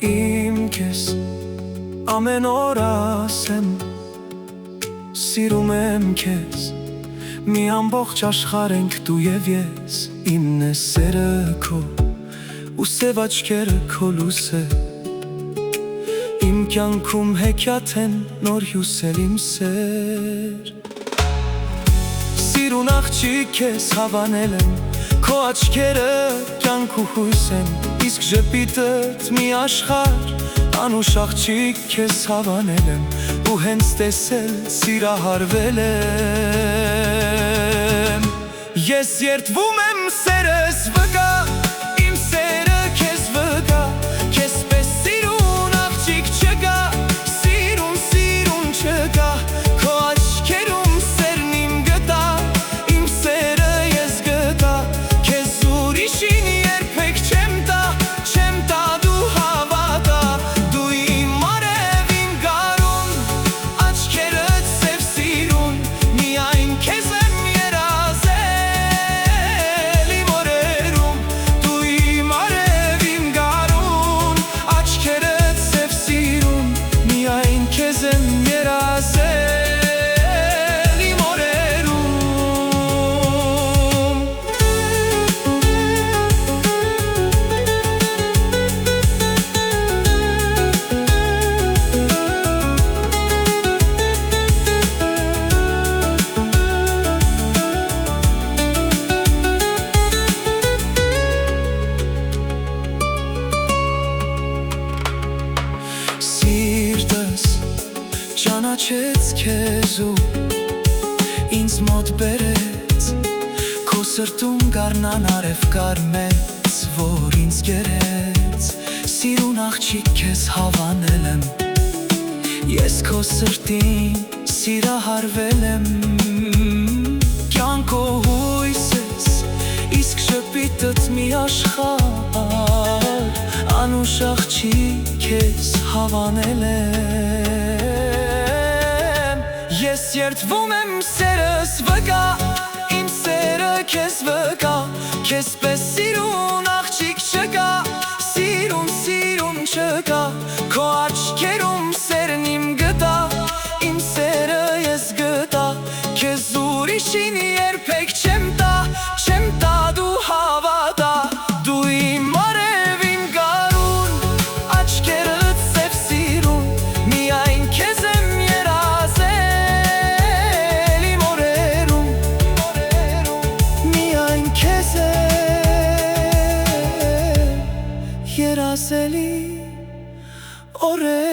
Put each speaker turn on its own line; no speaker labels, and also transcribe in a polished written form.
իմ քեզ ամեն օր ասեմ Սիրում եմ քեզ մի ամբողջ աշխարհ ենք դու եւ ես Իմն է սերը քո ու սև աչքերը քո լույսը Իմ կյանքում հեքիաթ են նոր հյուսել իմ սեր Սիրուն աղջիկ քեզ հավանել եմ Քո աչքերը կյանք ու հույս են Իսկ ժպիտդ մի աշխարհ Անուշ աղջիկ քեզ հավանել եմ Ու հենց տեսել սիրահարվել եմ Ես երդվում եմ սերս վկա Իմ սերը քեզ վկա Քեզ պես սիրուն աղջիկ չկա Սիրուն, սիրուն չկա Քո աչքերում սերն իմ գտա Իմ սերը ես գտա Քեզ ուրիշին երբեք չեմ տա Չեմ տա դու հավատա Դու իմ արև իմ գարուն Աչքերդ սև սիրուն Միայն քեզ եմ երազել իմ օրերում Դու իմ արև իմ գարուն Աչքերդ սև սիրուն Միայն քեզ եմ երազել իմ օրերում Սիրտս ճանաչեց քեզ ու ինձ մոտ բերեց Քո սրտում գարնան արև կար մեծ, որ ինձ գերեց Սիրուն աղջիկ քեզ հավանել եմ Ես քո սրտին սիրահարվել եմ Կյանքո հույս ես, իսկ ժպիտդ մի աշխարհ Անուշ աղջիկ քեզ հավանել եմ Ես երդվում եմ սերս վկա Իմ սերը քեզ վկա Քեզ պես սիրուն աղջիկ չկա Սիրուն, սիրուն չկա Քո աչքերում սերն իմ գտա Իմ սերը ես գտա Քեզ ուրիշին երբեք չեմ տա Չեմ տա դու հավատա Դու իմ արև իմ գարուն Աչքերդ սև սիրուն Միայն քեզ եմ երազել իմ օրերում Միայն քեզ եմ երազել իմ օրերում